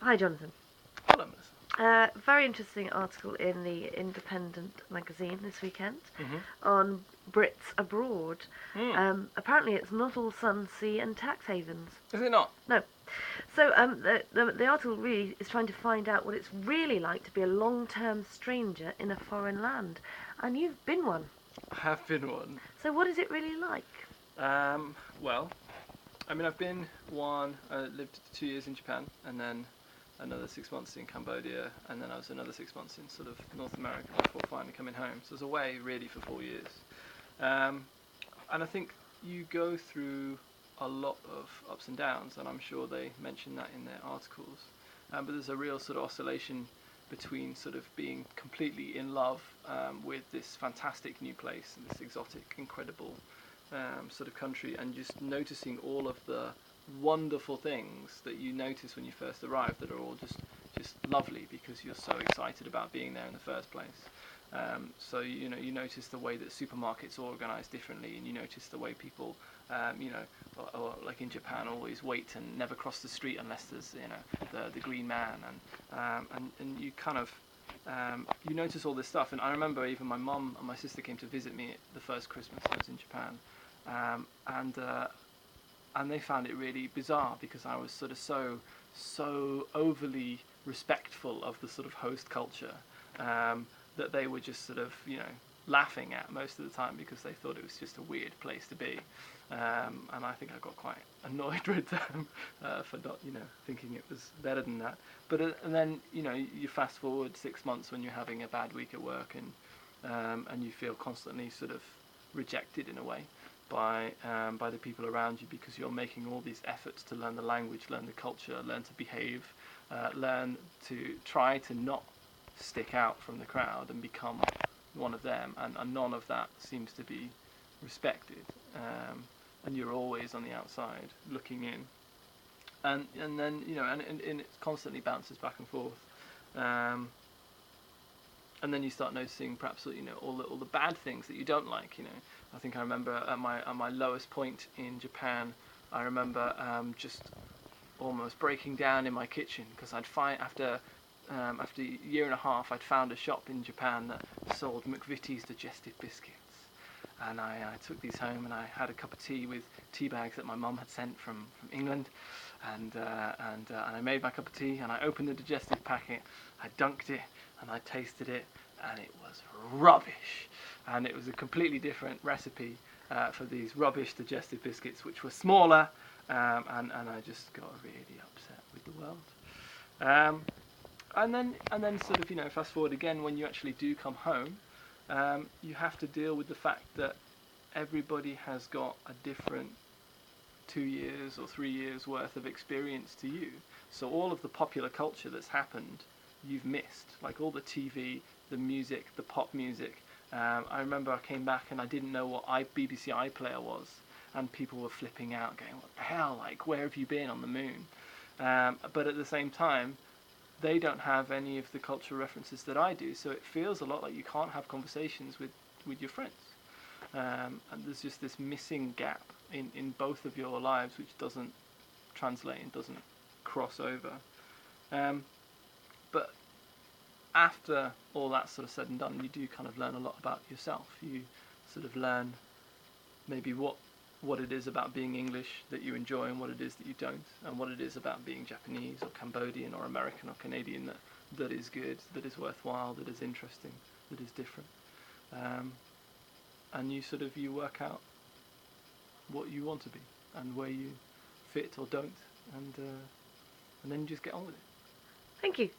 Hi, Jonathan. Hello, Melissa. Very interesting article in the Independent magazine this weekend Mm-hmm. on Brits abroad. Mm. Apparently, it's not all sun, sea, and tax havens. Is it not? No. So the article really is trying to find out what it's really like to be a long-term stranger in a foreign land, and you've been one. I have been one. So what is it really like? Well, I mean, I've been one. I lived 2 years in Japan, and then another 6 months in Cambodia, and then I was another 6 months in sort of North America before finally coming home. So I was away really for 4 years. Um, and I think you go through a lot of ups and downs, and I'm sure they mention that in their articles. But there's a real sort of oscillation between sort of being completely in love with this fantastic new place and this exotic, incredible sort of country, and just noticing all of the wonderful things that you notice when you first arrive that are all just lovely because you're so excited about being there in the first place. So you notice the way that supermarkets are organised differently, and you notice the way people, or like in Japan, always wait and never cross the street unless there's the green man, and you kind of you notice all this stuff. And I remember even my mum and my sister came to visit me the first Christmas I was in Japan, um, and uh, and they found it really bizarre because I was sort of so overly respectful of the sort of host culture, that they were just sort of laughing at most of the time because they thought it was just a weird place to be, and I think I got quite annoyed with them for not thinking it was better than that. But and then you fast forward 6 months when you're having a bad week at work, and you feel constantly sort of rejected in a way by the people around you because you're making all these efforts to learn the language, learn the culture, learn to behave, learn to try to not stick out from the crowd and become one of them, and none of that seems to be respected, and you're always on the outside looking in, and then and it constantly bounces back and forth. Um, and then you start noticing perhaps all the bad things that you don't like. I think I remember at my lowest point in Japan, I remember just almost breaking down in my kitchen because I'd find after a year and a half I'd found a shop in Japan that sold McVitie's digestive biscuits, and I took these home and I had a cup of tea with tea bags that my mum had sent from England, and I made my cup of tea and I opened the digestive packet, I dunked it and I tasted it, and it was rubbish, and it was a completely different recipe for these rubbish digestive biscuits, which were smaller, and I just got really upset with the world. Um, and then sort of fast forward again when you actually do come home, you have to deal with the fact that everybody has got a different 2 years or 3 years worth of experience to you. So all of the popular culture that's happened, you've missed. Like all the TV, the music, the pop music. I remember I came back and I didn't know what BBC iPlayer was, and people were flipping out, going, "What the hell? Like, where have you been on the moon?" But at the same time, they don't have any of the cultural references that I do, so it feels a lot like you can't have conversations with your friends. And there's just this missing gap in both of your lives which doesn't translate and doesn't cross over. Um, but after all that's sort of said and done, you do kind of learn a lot about yourself. You sort of learn maybe what it is about being English that you enjoy and what it is that you don't, and what it is about being Japanese or Cambodian or American or Canadian that is good, that is worthwhile, that is interesting, that is different. Um, and you work out what you want to be and where you fit or don't, and then you just get on with it. Thank you.